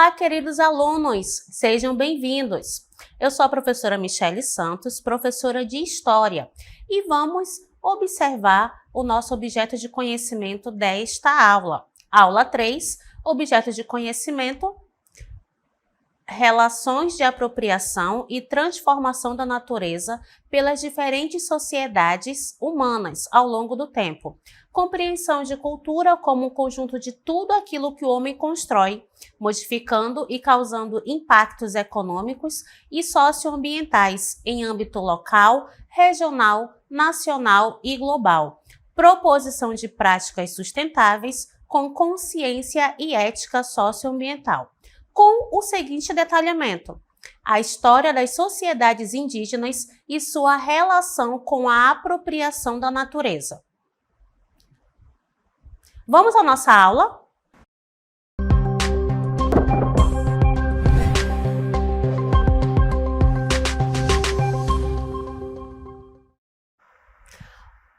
Olá, queridos alunos, sejam bem-vindos. Eu sou a professora Michele Santos, professora de História, e vamos observar o nosso objeto de conhecimento desta aula. Aula 3, objeto de conhecimento, relações de apropriação e transformação da natureza pelas diferentes sociedades humanas ao longo do tempo. Compreensão de cultura como um conjunto de tudo aquilo que o homem constrói, modificando e causando impactos econômicos e socioambientais em âmbito local, regional, nacional e global. Proposição de práticas sustentáveis com consciência e ética socioambiental. Com o seguinte detalhamento: a história das sociedades indígenas e sua relação com a apropriação da natureza. Vamos à nossa aula?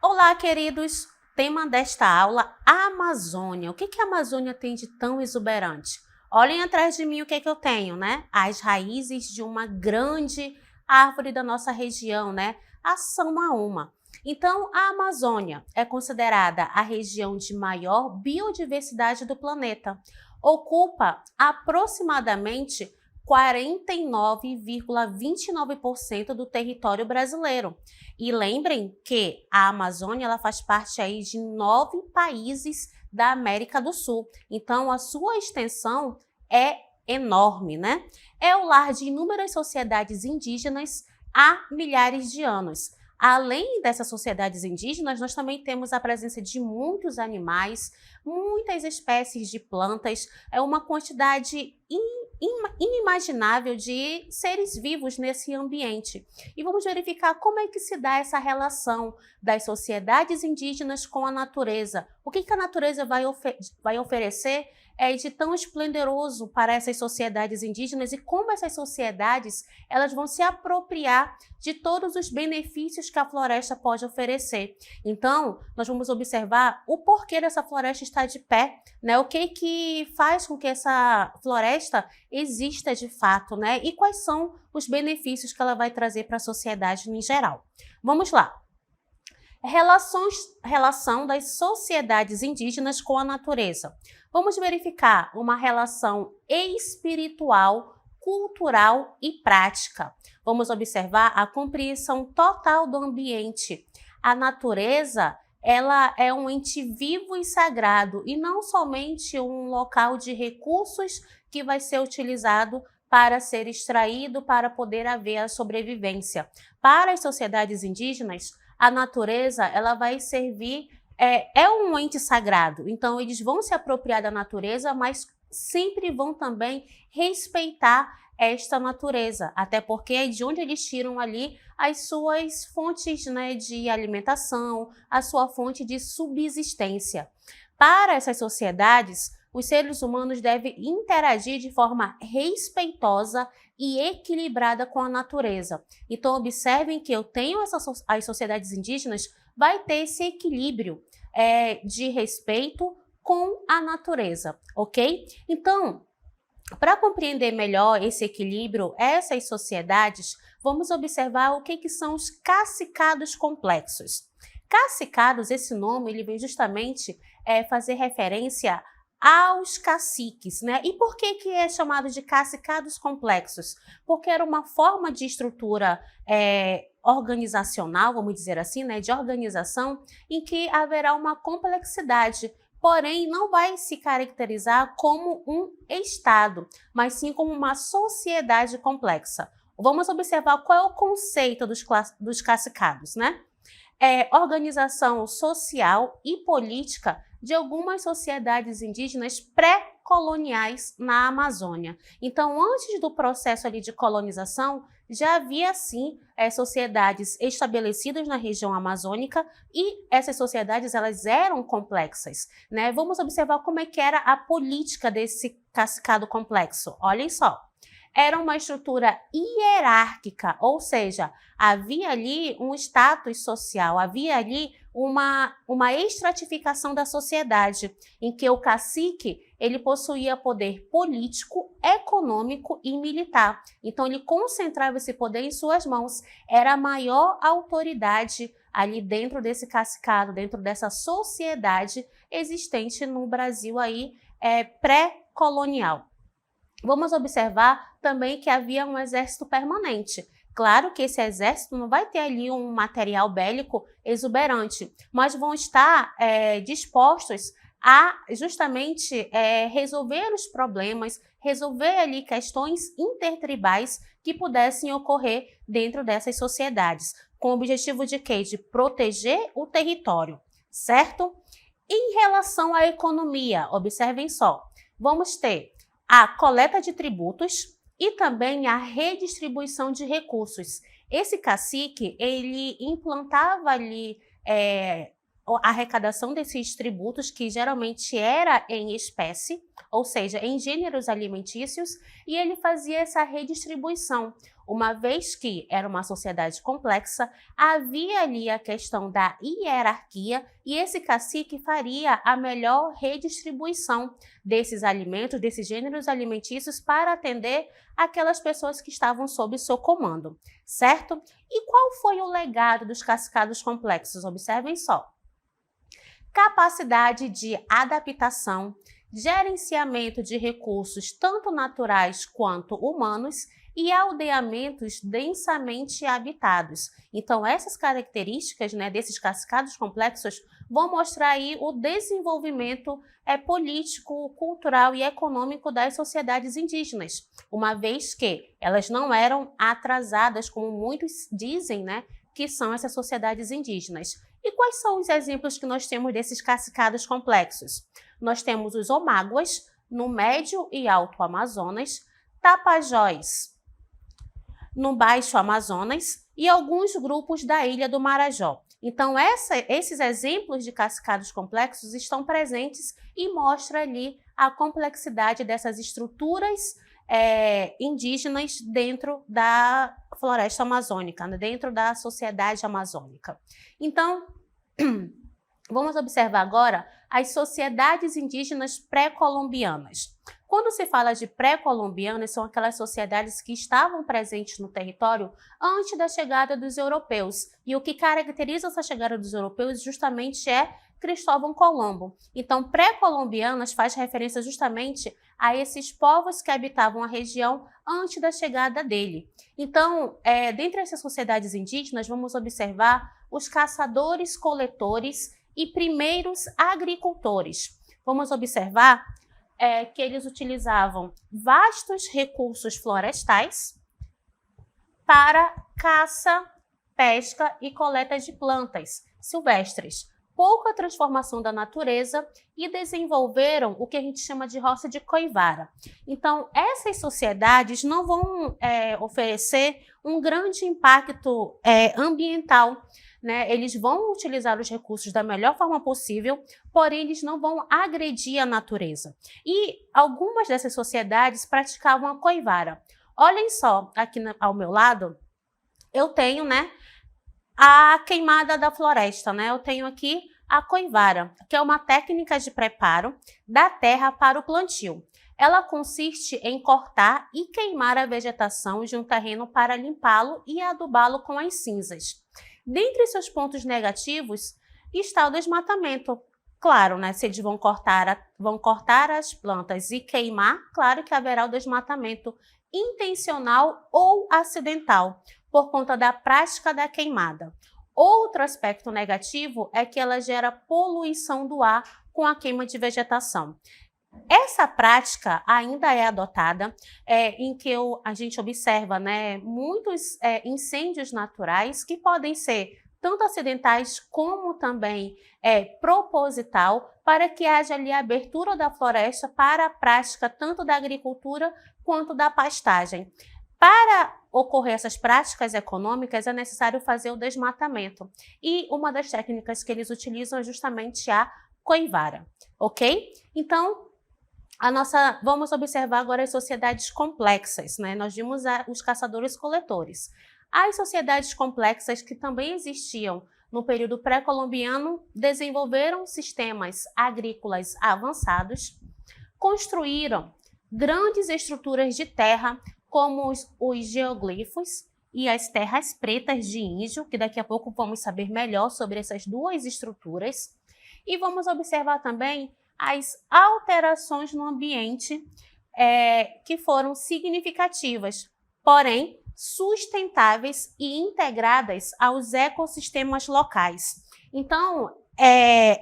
Olá, queridos! Tema desta aula, Amazônia. O que a Amazônia tem de tão exuberante? Olhem atrás de mim o que eu tenho, né? As raízes de uma grande árvore da nossa região, né? A Samaúma. Então, a Amazônia é considerada a região de maior biodiversidade do planeta. Ocupa aproximadamente 49,29% do território brasileiro. E lembrem que a Amazônia ela faz parte aí de 9 países da América do Sul. Então, a sua extensão é enorme, né? É o lar de inúmeras sociedades indígenas há milhares de anos. Além dessas sociedades indígenas, nós também temos a presença de muitos animais, muitas espécies de plantas, é uma quantidade inimaginável de seres vivos nesse ambiente. E vamos verificar como é que se dá essa relação das sociedades indígenas com a natureza. O que a natureza vai oferecer de tão esplendoroso para essas sociedades indígenas e como essas sociedades elas vão se apropriar de todos os benefícios que a floresta pode oferecer. Então, nós vamos observar o porquê dessa floresta estar de pé, né? O que faz com que essa floresta exista de fato, né? E quais são os benefícios que ela vai trazer para a sociedade em geral. Vamos lá. Relação das sociedades indígenas com a natureza. Vamos verificar uma relação espiritual, cultural e prática. Vamos observar a compreensão total do ambiente. A natureza, ela é um ente vivo e sagrado e não somente um local de recursos que vai ser utilizado para ser extraído para poder haver a sobrevivência. Para as sociedades indígenas, a natureza ela vai servir, é um ente sagrado, então eles vão se apropriar da natureza, mas sempre vão também respeitar esta natureza, até porque é de onde eles tiram ali as suas fontes, né, de alimentação, a sua fonte de subsistência. Para essas sociedades, os seres humanos devem interagir de forma respeitosa e equilibrada com a natureza. Então, observem que eu tenho as sociedades indígenas vai ter esse equilíbrio de respeito com a natureza, ok? Então, para compreender melhor esse equilíbrio, essas sociedades, vamos observar o que são os cacicados complexos. Cacicados, esse nome, ele vem justamente fazer referência aos caciques, né? E por que é chamado de cacicados complexos? Porque era uma forma de estrutura organizacional, vamos dizer assim, né? De organização, em que haverá uma complexidade, porém não vai se caracterizar como um estado, mas sim como uma sociedade complexa. Vamos observar qual é o conceito dos cacicados, né? Organização social e política de algumas sociedades indígenas pré-coloniais na Amazônia. Então, antes do processo ali de colonização, já havia, sim, sociedades estabelecidas na região amazônica e essas sociedades elas eram complexas, né? Vamos observar como é que era a política desse cacicado complexo. Olhem só. Era uma estrutura hierárquica, ou seja, havia ali um status social, havia ali uma estratificação da sociedade, em que o cacique ele possuía poder político, econômico e militar. Então, ele concentrava esse poder em suas mãos. Era a maior autoridade ali dentro desse cacicado, dentro dessa sociedade existente no Brasil aí, pré-colonial. Vamos observar também que havia um exército permanente. Claro que esse exército não vai ter ali um material bélico exuberante, mas vão estar dispostos a justamente resolver os problemas, resolver ali questões intertribais que pudessem ocorrer dentro dessas sociedades, com o objetivo de quê? De proteger o território, certo? Em relação à economia, observem só, vamos ter a coleta de tributos e também a redistribuição de recursos. Esse cacique, ele implantava ali a arrecadação desses tributos, que geralmente era em espécie, ou seja, em gêneros alimentícios, e ele fazia essa redistribuição. Uma vez que era uma sociedade complexa, havia ali a questão da hierarquia e esse cacique faria a melhor redistribuição desses alimentos, desses gêneros alimentícios para atender aquelas pessoas que estavam sob seu comando, certo? E qual foi o legado dos cacicados complexos? Observem só. Capacidade de adaptação, gerenciamento de recursos tanto naturais quanto humanos e aldeamentos densamente habitados. Então, essas características, desses cacicados complexos vão mostrar aí o desenvolvimento político, cultural e econômico das sociedades indígenas, uma vez que elas não eram atrasadas, como muitos dizem, que são essas sociedades indígenas. E quais são os exemplos que nós temos desses cacicados complexos? Nós temos os Omáguas, no Médio e Alto Amazonas, Tapajós, no Baixo Amazonas e alguns grupos da Ilha do Marajó. Então, esses exemplos de cacicados complexos estão presentes e mostram ali a complexidade dessas estruturas indígenas dentro da floresta amazônica, dentro da sociedade amazônica. Então, vamos observar agora as sociedades indígenas pré-colombianas. Quando se fala de pré-colombianas, são aquelas sociedades que estavam presentes no território antes da chegada dos europeus. E o que caracteriza essa chegada dos europeus justamente é Cristóvão Colombo. Então, pré-colombianas faz referência justamente a esses povos que habitavam a região antes da chegada dele. Então, dentre essas sociedades indígenas, vamos observar os caçadores-coletores e primeiros agricultores. Vamos observar que eles utilizavam vastos recursos florestais para caça, pesca e coleta de plantas silvestres, pouca transformação da natureza e desenvolveram o que a gente chama de roça de coivara. Então, essas sociedades não vão oferecer um grande impacto ambiental, Eles vão utilizar os recursos da melhor forma possível, porém eles não vão agredir a natureza. E algumas dessas sociedades praticavam a coivara. Olhem só, aqui ao meu lado, eu tenho, a queimada da floresta, Eu tenho aqui a coivara, que é uma técnica de preparo da terra para o plantio. Ela consiste em cortar e queimar a vegetação de um terreno para limpá-lo e adubá-lo com as cinzas. Dentre seus pontos negativos está o desmatamento. Claro, se eles vão cortar as plantas e queimar, claro que haverá o desmatamento intencional ou acidental, por conta da prática da queimada. Outro aspecto negativo é que ela gera poluição do ar com a queima de vegetação. Essa prática ainda é adotada, em que a gente observa muitos incêndios naturais que podem ser tanto acidentais como também proposital, para que haja ali a abertura da floresta para a prática tanto da agricultura quanto da pastagem. Para ocorrer essas práticas econômicas, é necessário fazer o desmatamento. E uma das técnicas que eles utilizam é justamente a coivara, ok? Então, vamos observar agora as sociedades complexas, Nós vimos os caçadores-coletores. As sociedades complexas que também existiam no período pré-colombiano desenvolveram sistemas agrícolas avançados, construíram grandes estruturas de terra, como os geoglifos e as terras pretas de índio, que daqui a pouco vamos saber melhor sobre essas duas estruturas. E vamos observar também as alterações no ambiente que foram significativas, porém sustentáveis e integradas aos ecossistemas locais. Então,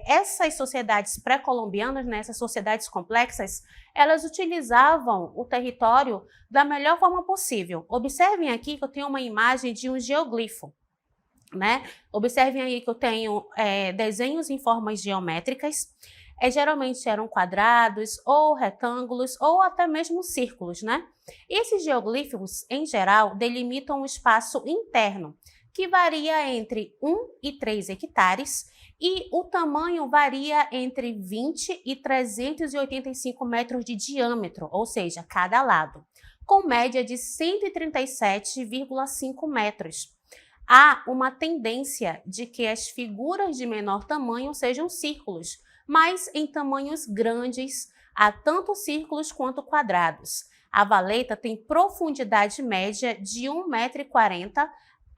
essas sociedades pré-colombianas, né, essas sociedades complexas, elas utilizavam o território da melhor forma possível. Observem aqui que eu tenho uma imagem de um geoglifo, né? Observem aí que eu tenho desenhos em formas geométricas. Geralmente eram quadrados ou retângulos ou até mesmo círculos, né? Esses geoglifos, em geral, delimitam um espaço interno que varia entre 1 e 3 hectares e o tamanho varia entre 20 e 385 metros de diâmetro, ou seja, cada lado, com média de 137,5 metros. Há uma tendência de que as figuras de menor tamanho sejam círculos, mas em tamanhos grandes, há tanto círculos quanto quadrados. A valeta tem profundidade média de 1,40 m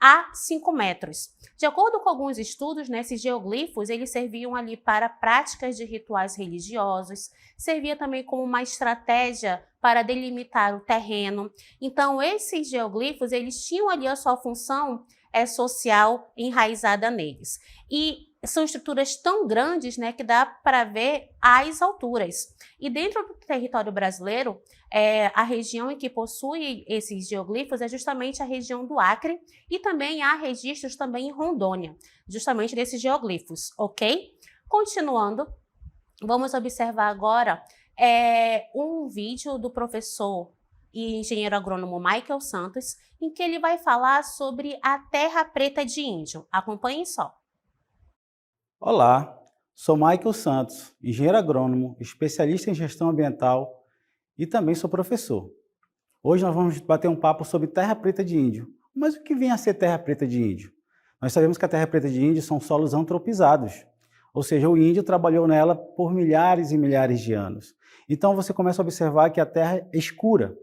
a 5 metros. De acordo com alguns estudos, esses geoglifos eles serviam ali para práticas de rituais religiosos, servia também como uma estratégia para delimitar o terreno. Então, esses geoglifos eles tinham ali a sua função social enraizada neles. E são estruturas tão grandes, né, que dá para ver as alturas. E dentro do território brasileiro, a região em que possui esses geoglifos é justamente a região do Acre e também há registros também em Rondônia, justamente desses geoglifos, ok? Continuando, vamos observar agora um vídeo do professor e engenheiro agrônomo Michael Santos, em que ele vai falar sobre a terra preta de índio. Acompanhem só. Olá, sou Michael Santos, engenheiro agrônomo, especialista em gestão ambiental e também sou professor. Hoje nós vamos bater um papo sobre terra preta de índio. Mas o que vem a ser terra preta de índio? Nós sabemos que a terra preta de índio são solos antropizados, ou seja, o índio trabalhou nela por milhares e milhares de anos. Então você começa a observar que a terra é escura.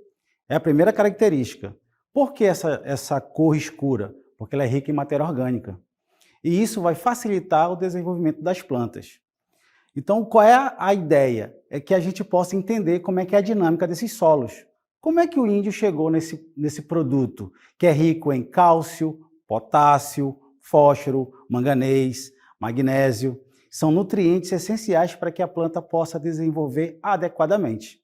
É a primeira característica. Por que essa cor escura? Porque ela é rica em matéria orgânica. E isso vai facilitar o desenvolvimento das plantas. Então, qual é a ideia? É que a gente possa entender como é que é a dinâmica desses solos. Como é que o índio chegou nesse produto, que é rico em cálcio, potássio, fósforo, manganês, magnésio. São nutrientes essenciais para que a planta possa desenvolver adequadamente.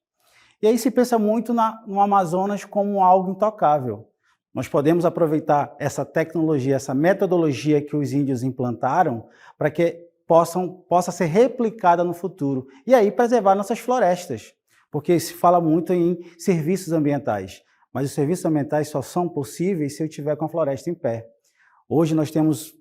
E aí se pensa muito no Amazonas como algo intocável. Nós podemos aproveitar essa tecnologia, essa metodologia que os índios implantaram para que possa ser replicada no futuro. E aí preservar nossas florestas, porque se fala muito em serviços ambientais, mas os serviços ambientais só são possíveis se eu tiver com a floresta em pé. Hoje nós temos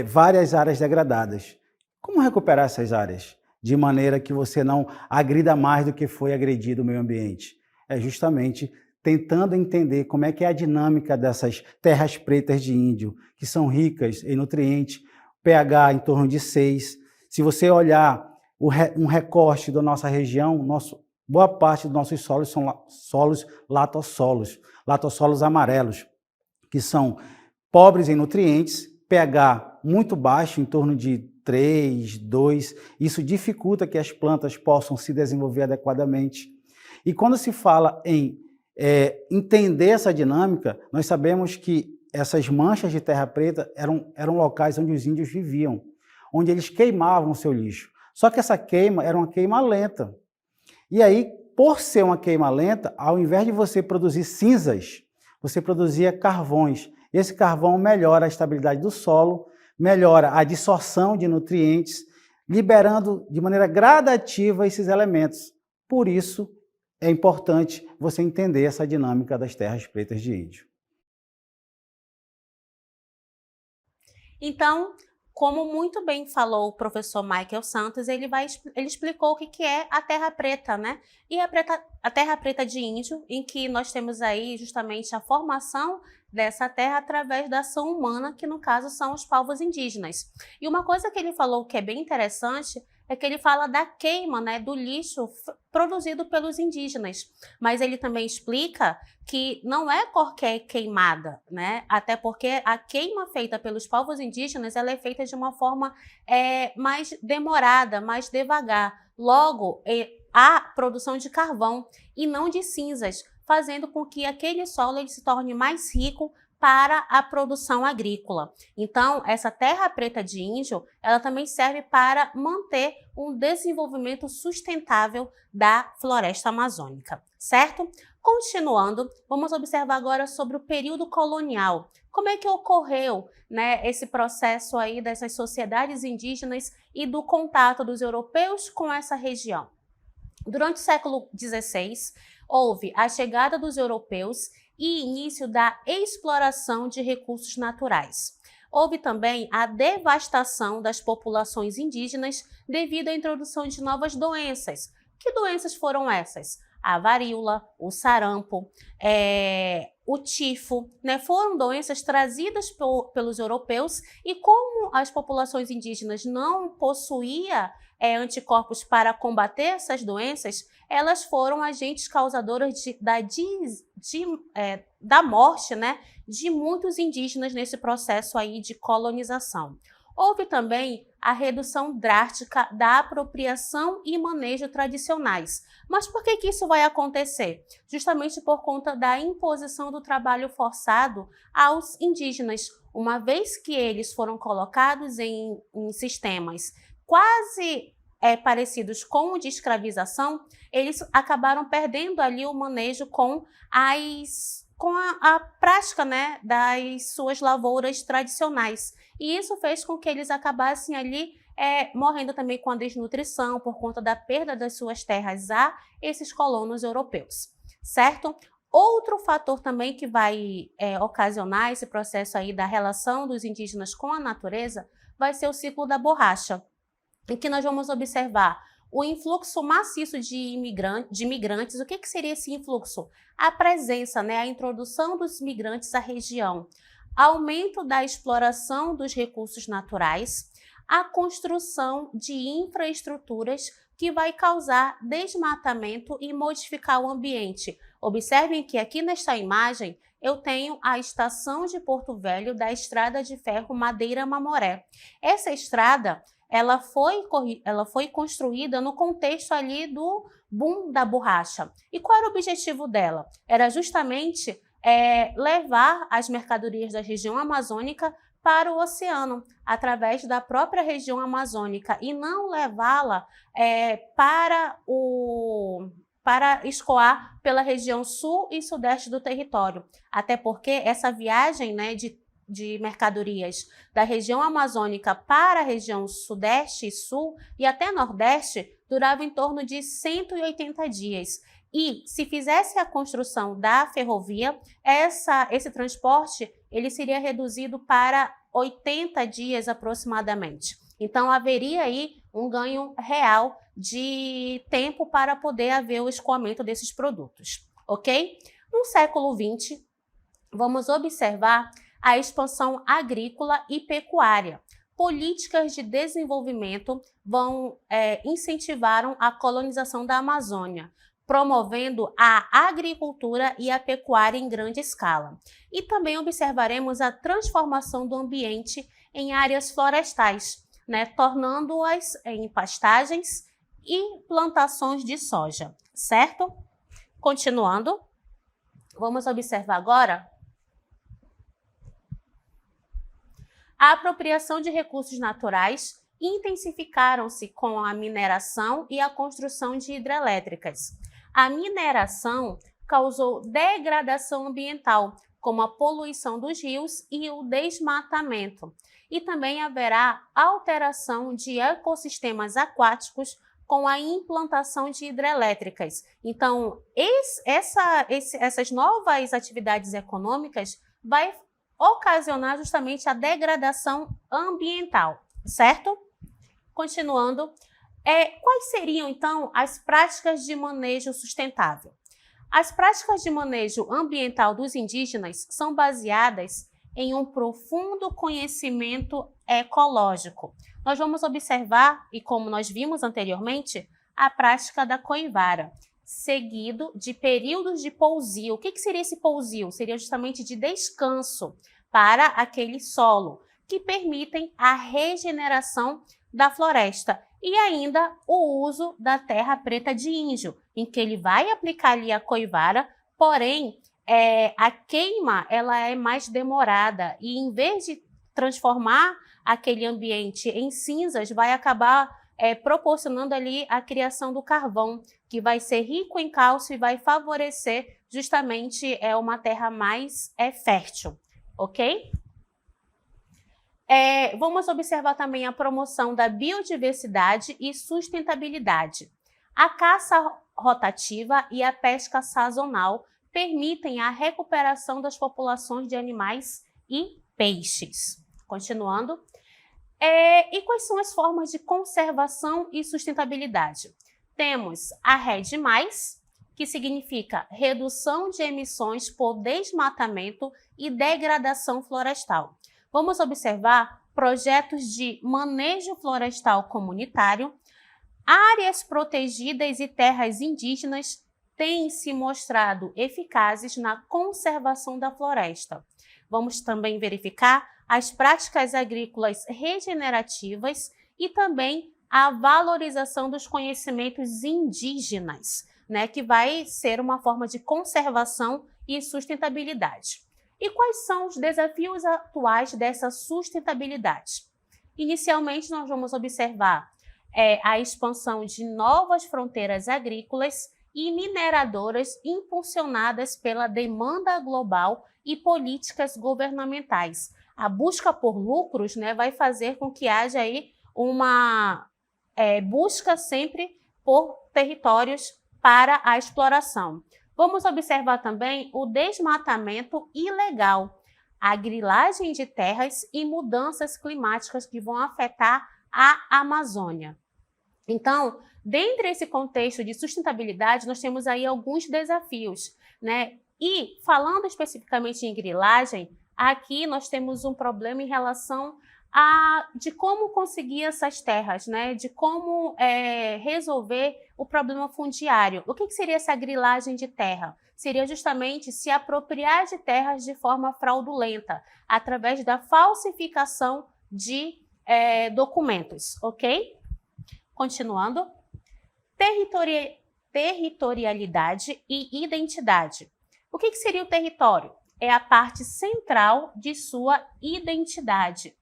várias áreas degradadas. Como recuperar essas áreas? De maneira que você não agrida mais do que foi agredido o meio ambiente. É justamente tentando entender como é que é a dinâmica dessas terras pretas de índio, que são ricas em nutrientes, pH em torno de 6. Se você olhar um recorte da nossa região, boa parte dos nossos solos são solos latossolos amarelos, que são pobres em nutrientes, pH muito baixo, em torno de 3, 2. Isso dificulta que as plantas possam se desenvolver adequadamente. E quando se fala em entender essa dinâmica, nós sabemos que essas manchas de terra preta eram locais onde os índios viviam, onde eles queimavam o seu lixo. Só que essa queima era uma queima lenta. E aí, por ser uma queima lenta, ao invés de você produzir cinzas, você produzia carvões. Esse carvão melhora a estabilidade do solo, melhora a absorção de nutrientes, liberando de maneira gradativa esses elementos. Por isso, é importante você entender essa dinâmica das terras pretas de índio. Então, como muito bem falou o professor Michael Santos, ele explicou o que é a terra preta, né? E a terra preta de índio, em que nós temos aí justamente a formação dessa terra através da ação humana, que no caso são os povos indígenas. E uma coisa que ele falou que é bem interessante é que ele fala da queima, né, do lixo produzido pelos indígenas. Mas ele também explica que não é qualquer queimada, né? Até porque a queima feita pelos povos indígenas, ela é feita de uma forma mais demorada, mais devagar. Logo, há produção de carvão e não de cinzas, fazendo com que aquele solo ele se torne mais rico para a produção agrícola. Então, essa terra preta de índio, ela também serve para manter um desenvolvimento sustentável da floresta amazônica, certo? Continuando, vamos observar agora sobre o período colonial. Como é que ocorreu, né, esse processo aí dessas sociedades indígenas e do contato dos europeus com essa região? Durante o século XVI, houve a chegada dos europeus e início da exploração de recursos naturais. Houve também a devastação das populações indígenas devido à introdução de novas doenças. Que doenças foram essas? A varíola, o sarampo, o tifo, né? Foram doenças trazidas pelos europeus e como as populações indígenas não possuíam anticorpos para combater essas doenças, elas foram agentes causadoras da morte, né, de muitos indígenas nesse processo aí de colonização. Houve também a redução drástica da apropriação e manejo tradicionais. Mas por que isso vai acontecer? Justamente por conta da imposição do trabalho forçado aos indígenas, uma vez que eles foram colocados em sistemas quase parecidos com o de escravização, eles acabaram perdendo ali o manejo com a prática, né, das suas lavouras tradicionais. E isso fez com que eles acabassem ali morrendo também com a desnutrição por conta da perda das suas terras a esses colonos europeus, certo? Outro fator também que vai ocasionar esse processo aí da relação dos indígenas com a natureza vai ser o ciclo da borracha, em que nós vamos observar o influxo maciço de imigrantes. O que seria esse influxo? A presença, né, a introdução dos migrantes à região, aumento da exploração dos recursos naturais, a construção de infraestruturas que vai causar desmatamento e modificar o ambiente. Observem que aqui nesta imagem eu tenho a estação de Porto Velho da Estrada de Ferro Madeira-Mamoré. Essa estrada ela foi construída no contexto ali do boom da borracha. E qual era o objetivo dela? Era justamente levar as mercadorias da região amazônica para o oceano, através da própria região amazônica, e não levá-la para escoar pela região sul e sudeste do território. Até porque essa viagem, né, de mercadorias da região amazônica para a região sudeste e sul e até nordeste durava em torno de 180 dias. E se fizesse a construção da ferrovia, esse transporte ele seria reduzido para 80 dias aproximadamente. Então haveria aí um ganho real de tempo para poder haver o escoamento desses produtos, ok? No século XX, vamos observar a expansão agrícola e pecuária. Políticas de desenvolvimento incentivaram a colonização da Amazônia, promovendo a agricultura e a pecuária em grande escala. E também observaremos a transformação do ambiente em áreas florestais, né, tornando-as em pastagens e plantações de soja, certo? Continuando, vamos observar agora a apropriação de recursos naturais intensificaram-se com a mineração e a construção de hidrelétricas. A mineração causou degradação ambiental, como a poluição dos rios e o desmatamento. E também haverá alteração de ecossistemas aquáticos com a implantação de hidrelétricas. Então, essas novas atividades econômicas vai ocasionar justamente a degradação ambiental, certo? Continuando, quais seriam, então, as práticas de manejo sustentável? As práticas de manejo ambiental dos indígenas são baseadas em um profundo conhecimento ecológico. Nós vamos observar, e como nós vimos anteriormente, a prática da coivara, seguido de períodos de pousio. O que seria esse pousio? Seria justamente de descanso para aquele solo, que permitem a regeneração da floresta e ainda o uso da terra preta de índio, em que ele vai aplicar ali a coivara, porém a queima ela é mais demorada e em vez de transformar aquele ambiente em cinzas, vai acabar proporcionando ali a criação do carvão, que vai ser rico em cálcio e vai favorecer justamente uma terra mais fértil, ok? Vamos observar também a promoção da biodiversidade e sustentabilidade. A caça rotativa e a pesca sazonal permitem a recuperação das populações de animais e peixes. Continuando. E quais são as formas de conservação e sustentabilidade? Temos a REDD+, que significa redução de emissões por desmatamento e degradação florestal. Vamos observar projetos de manejo florestal comunitário, áreas protegidas e terras indígenas têm se mostrado eficazes na conservação da floresta. Vamos também verificar as práticas agrícolas regenerativas e também a valorização dos conhecimentos indígenas, né, que vai ser uma forma de conservação e sustentabilidade. E quais são os desafios atuais dessa sustentabilidade? Inicialmente, nós vamos observar a expansão de novas fronteiras agrícolas e mineradoras impulsionadas pela demanda global e políticas governamentais. A busca por lucros, né, vai fazer com que haja aí uma busca sempre por territórios para a exploração. Vamos observar também o desmatamento ilegal, a grilagem de terras e mudanças climáticas que vão afetar a Amazônia. Então, dentro desse contexto de sustentabilidade, nós temos aí alguns desafios, né? E falando especificamente em grilagem, aqui nós temos um problema em relação de como conseguir essas terras, né? De como resolver o problema fundiário. O que seria essa grilagem de terra? Seria justamente se apropriar de terras de forma fraudulenta, através da falsificação de documentos, ok? Continuando. Territorialidade e identidade. O que seria o território? É a parte central de sua identidade.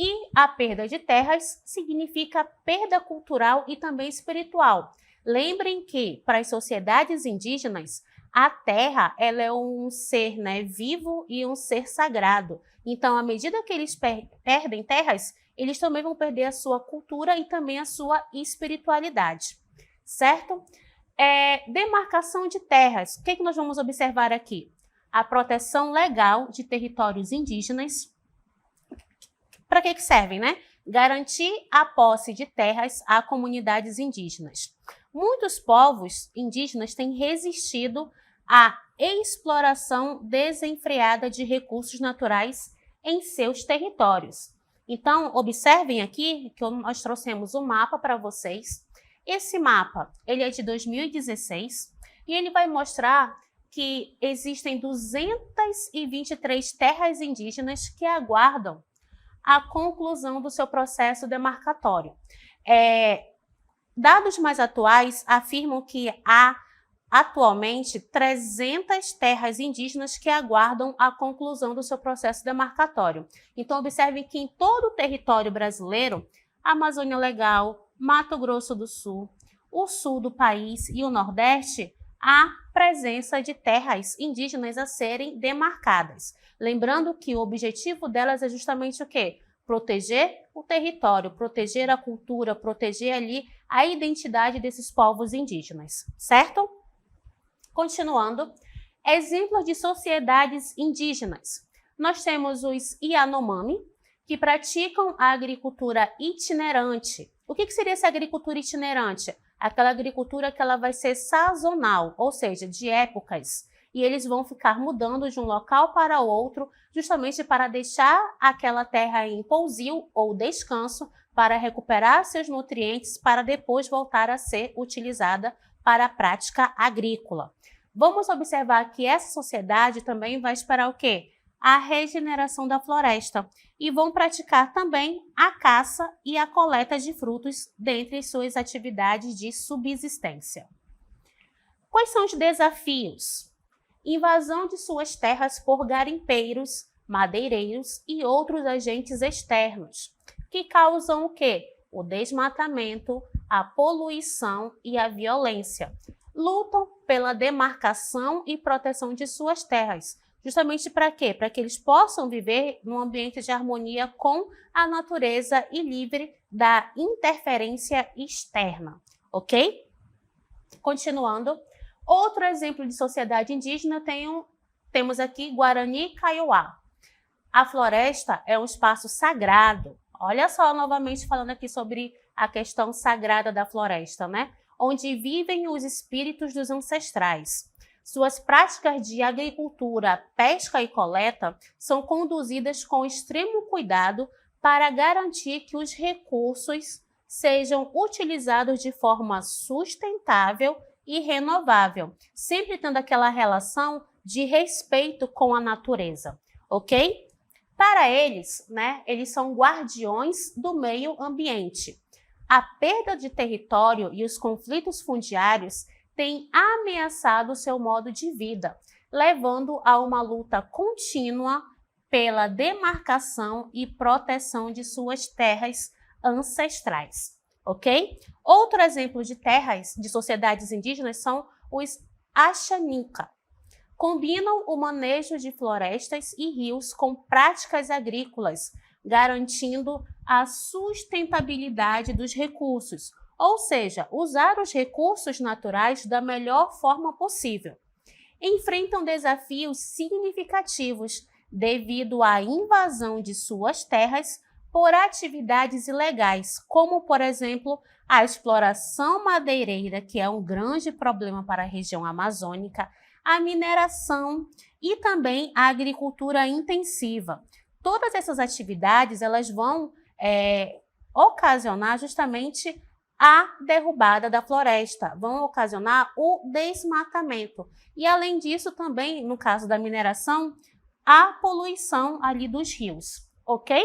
E a perda de terras significa perda cultural e também espiritual. Lembrem que, para as sociedades indígenas, a terra ela é um ser, né, vivo e um ser sagrado. Então, à medida que eles perdem terras, eles também vão perder a sua cultura e também a sua espiritualidade, certo? Demarcação de terras. O que nós vamos observar aqui? A proteção legal de territórios indígenas. Para que servem, né? Garantir a posse de terras a comunidades indígenas. Muitos povos indígenas têm resistido à exploração desenfreada de recursos naturais em seus territórios. Então, observem aqui que nós trouxemos um mapa para vocês. Esse mapa ele é de 2016 e ele vai mostrar que existem 223 terras indígenas que aguardam a conclusão do seu processo demarcatório. Dados mais atuais afirmam que há atualmente 300 terras indígenas que aguardam a conclusão do seu processo demarcatório. Então, observem que em todo o território brasileiro, Amazônia Legal, Mato Grosso do Sul, o sul do país e o Nordeste, há presença de terras indígenas a serem demarcadas. Lembrando que o objetivo delas é justamente o quê? Proteger o território, proteger a cultura, proteger ali a identidade desses povos indígenas, certo? Continuando, exemplos de sociedades indígenas. Nós temos os Yanomami, que praticam a agricultura itinerante. O que seria essa agricultura itinerante? Aquela agricultura que ela vai ser sazonal, ou seja, de épocas. e eles vão ficar mudando de um local para outro, justamente para deixar aquela terra em pousio ou descanso, para recuperar seus nutrientes, para depois voltar a ser utilizada para a prática agrícola. Vamos observar que essa sociedade também vai esperar o quê? A regeneração da floresta e vão praticar também a caça e a coleta de frutos dentre suas atividades de subsistência. Quais são os desafios? Invasão de suas terras por garimpeiros, madeireiros e outros agentes externos, que causam o quê? O desmatamento, a poluição e a violência. Lutam pela demarcação e proteção de suas terras. Justamente para quê? Para que eles possam viver num ambiente de harmonia com a natureza e livre da interferência externa, ok? Continuando, outro exemplo de sociedade indígena temos aqui Guarani e Kaiowá. A floresta é um espaço sagrado. Olha só, novamente falando aqui sobre a questão sagrada da floresta, né? Onde vivem os espíritos dos ancestrais. Suas práticas de agricultura, pesca e coleta são conduzidas com extremo cuidado para garantir que os recursos sejam utilizados de forma sustentável e renovável, sempre tendo aquela relação de respeito com a natureza, ok? Para eles, né, eles são guardiões do meio ambiente. A perda de território e os conflitos fundiários têm ameaçado seu modo de vida, levando a uma luta contínua pela demarcação e proteção de suas terras ancestrais, ok? Outro exemplo de terras de sociedades indígenas são os Axaninca. Combinam o manejo de florestas e rios com práticas agrícolas, garantindo a sustentabilidade dos recursos, ou seja, usar os recursos naturais da melhor forma possível. Enfrentam desafios significativos devido à invasão de suas terras por atividades ilegais, como, por exemplo, a exploração madeireira, que é um grande problema para a região amazônica, a mineração e também a agricultura intensiva. Todas essas atividades elas vão ocasionar justamente a derrubada da floresta, vão ocasionar o desmatamento. E além disso também, no caso da mineração, a poluição ali dos rios, ok?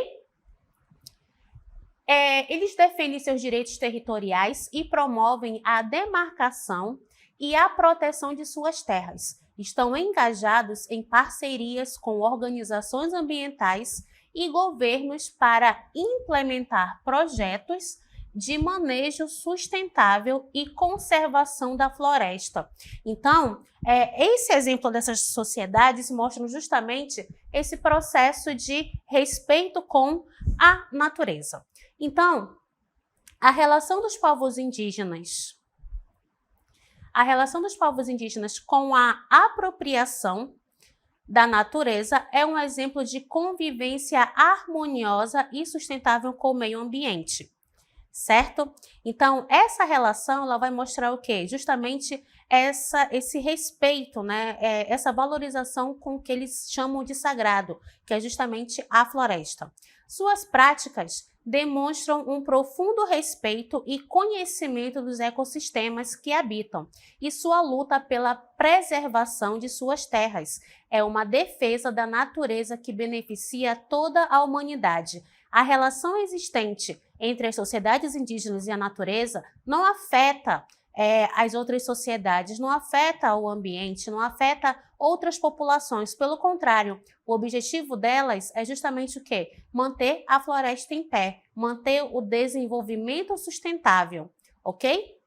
Eles defendem seus direitos territoriais e promovem a demarcação e a proteção de suas terras. Estão engajados em parcerias com organizações ambientais e governos para implementar projetos de manejo sustentável e conservação da floresta. Então, esse exemplo dessas sociedades mostra justamente esse processo de respeito com a natureza. Então, a relação dos povos indígenas com a apropriação da natureza é um exemplo de convivência harmoniosa e sustentável com o meio ambiente, certo? Então, essa relação ela vai mostrar o quê? Justamente esse respeito, né? Essa valorização com o que eles chamam de sagrado, que é justamente a floresta. Suas práticas demonstram um profundo respeito e conhecimento dos ecossistemas que habitam e sua luta pela preservação de suas terras. É uma defesa da natureza que beneficia toda a humanidade. A relação existente entre as sociedades indígenas e a natureza não afeta as outras sociedades, não afeta o ambiente, não afeta outras populações. Pelo contrário, o objetivo delas é justamente o quê? Manter a floresta em pé, manter o desenvolvimento sustentável, ok?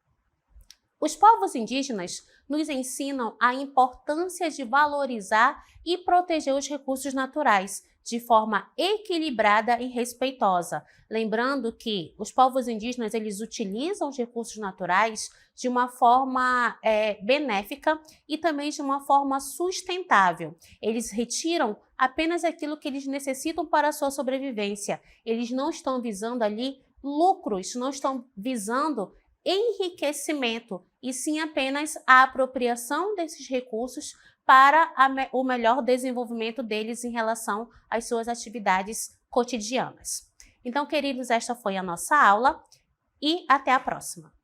Os povos indígenas nos ensinam a importância de valorizar e proteger os recursos naturais de forma equilibrada e respeitosa. Lembrando que os povos indígenas eles utilizam os recursos naturais de uma forma benéfica e também de uma forma sustentável. Eles retiram apenas aquilo que eles necessitam para a sua sobrevivência. Eles não estão visando ali lucros, não estão visando enriquecimento, e sim apenas a apropriação desses recursos para o melhor desenvolvimento deles em relação às suas atividades cotidianas. Então, queridos, esta foi a nossa aula e até a próxima.